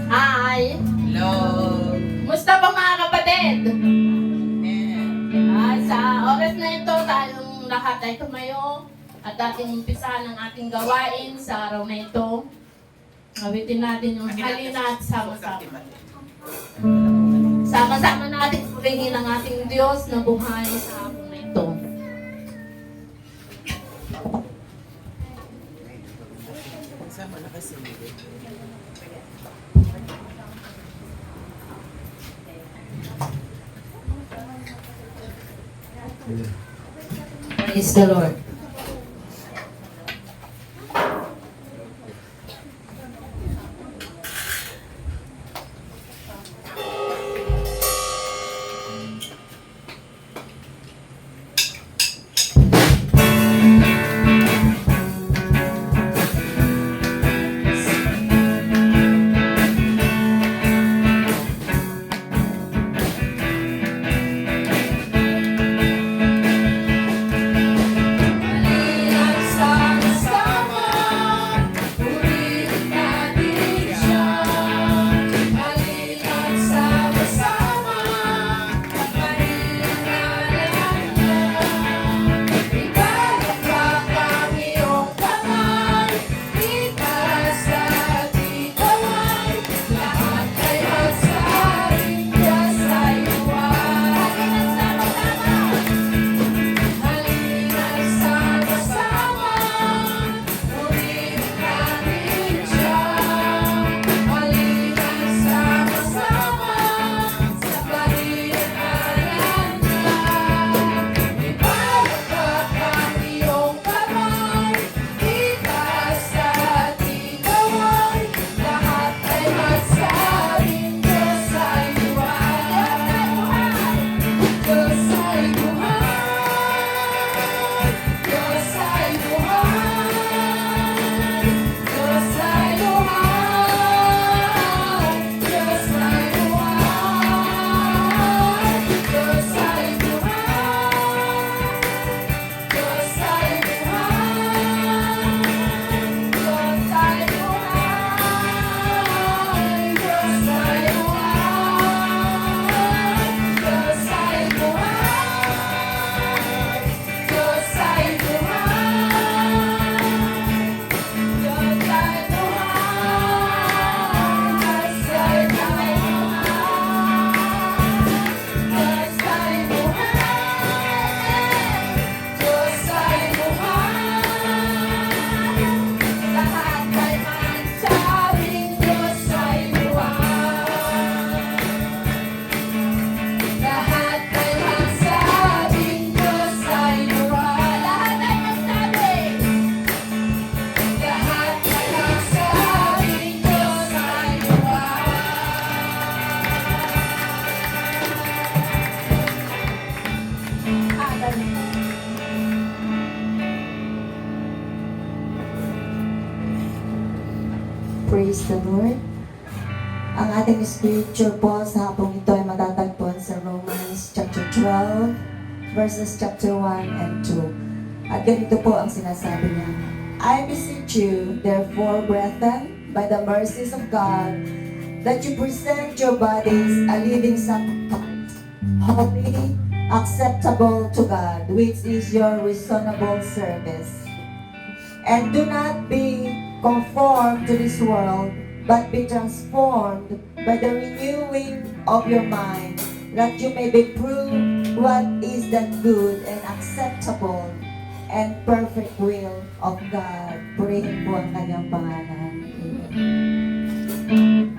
Hi! Hello! Musta po mga kapatid? Yeah. Sa oras na ito, tayong lahat ay tumayo at ating umpisa ng ating gawain sa araw na ito. Awitin natin yung halina at sama-sama. Sama-sama natin purihin ang ating Diyos na buhay sa araw na ito. Sama na kasi. Praise the Lord. Praise the Lord. Ang ating scripture po sa hapong ito ay matatagpuan sa Romans chapter 12 verses chapter 1 and 2. At ganito po ang sinasabi niya. I beseech you, therefore, brethren, by the mercies of God, that you present your bodies a living sacrifice, holy, acceptable to God, which is your reasonable service. And do not be conformed to this world, but be transformed by the renewing of your mind, that you may be proved what is that good and acceptable and perfect will of God. Purihin po ang kanyang pangalan. Amen.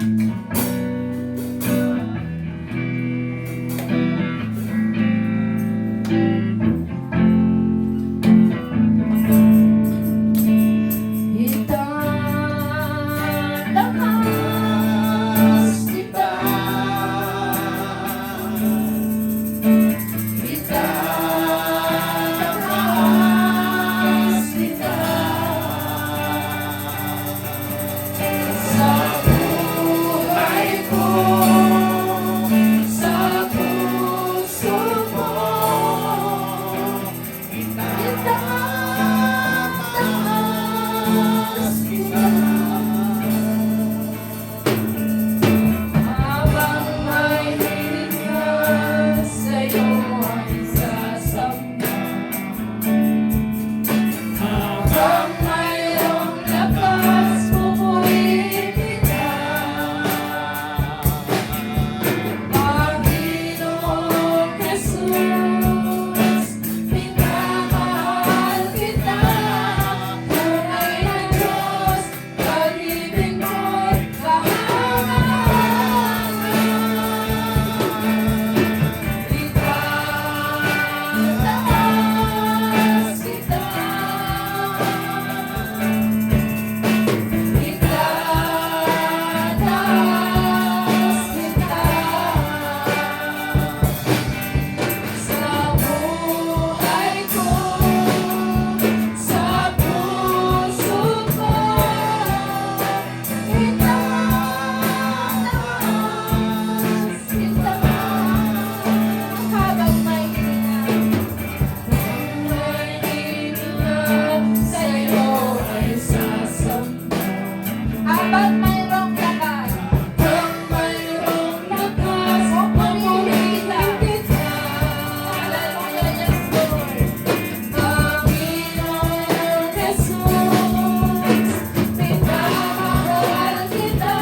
Habang mayroong lakas, pupurihin kita. Hallelujah, yes, Lord. Minamahal kita,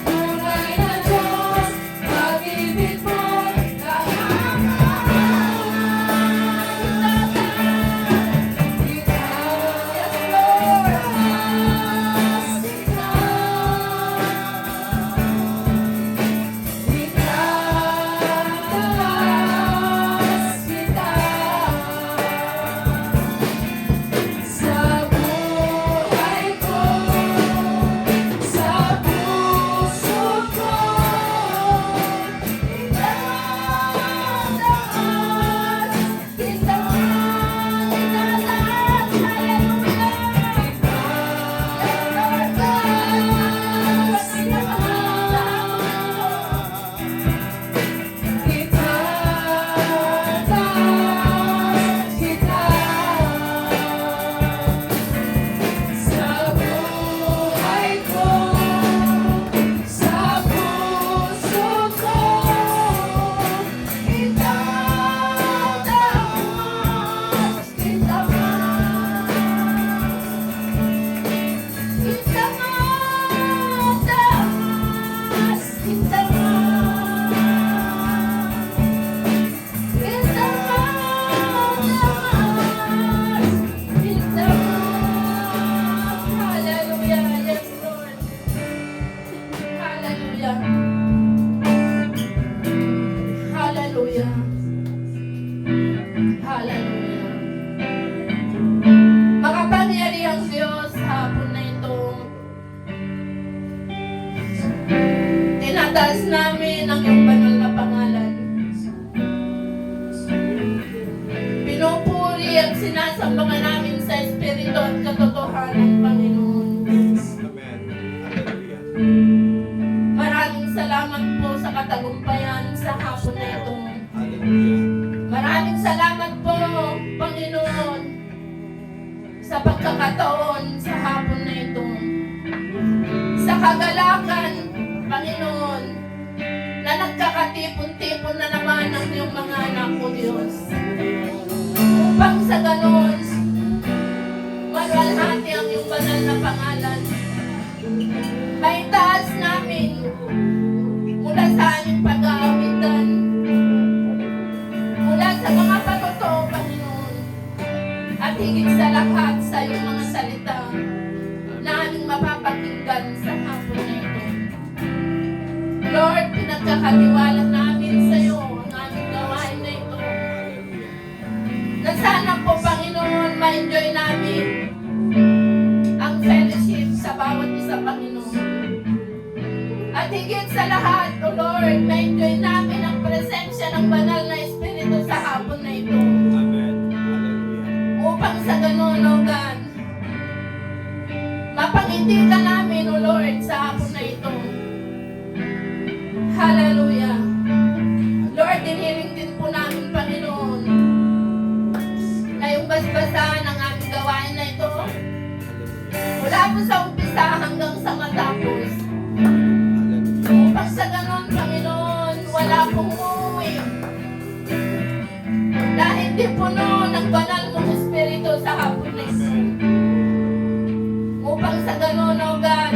tunay na Diyos, pag-ibig mo, sa buhay ko, sa puso ko, itataas kita, itataas, itataas kita. Sa buhay ko, sa puso ko, itataas, Hallelujah, yes, Lord. Hallelujah. Hallelujah. Hallelujah. Makapangyarihang Diyos, hapon na ito, tinataas namin ang iyong banal na pangalan. Pinupuri at sinasambangan namin sa Espiritu at katotohanan, Panginoon. Maraming salamat po sa katagumpayan sa hapon na ito. Maraming salamat po, Panginoon, sa pagkakataon sa hapon na ito. Sa kagalakan, Panginoon, na nagkakatipon-tipon na naman ang iyong mga anak ko, Diyos. Upang sa ganon, maluwalhati ang iyong banal na pangalan. Maitaas namin mula sa aming pag-aawitan, mula sa mga patotoo, Panginoon, at higit sa lahat sa iyong mga salita na aming mapapakinggan sa hapon na ito. Lord, pinagkakatiwala namin sa iyo ang aming gawain na ito. Na sana po, Panginoon, ma-enjoy namin ang fellowship sa bawat isa, Panginoon. At higit sa lahat, O Lord, ma-enjoy namin ang presensya ng banal na Espiritu sa hapon na ito. Upang sa ganon, O God, mapangiti ka namin, O Lord, sa hapon na ito. Hallelujah. Lord, diniling din po namin, Panginoon, na yung basbasan ng aming gawain na ito, mula po sa umpisa hanggang sa matapos. Upang sa ganon, Panginoon, wala pong uuwi. Dahil di puno ng banal mong Espiritu sa hapon na ito. Upang sa ganon, O God,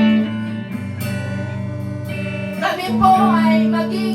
kami po ay maging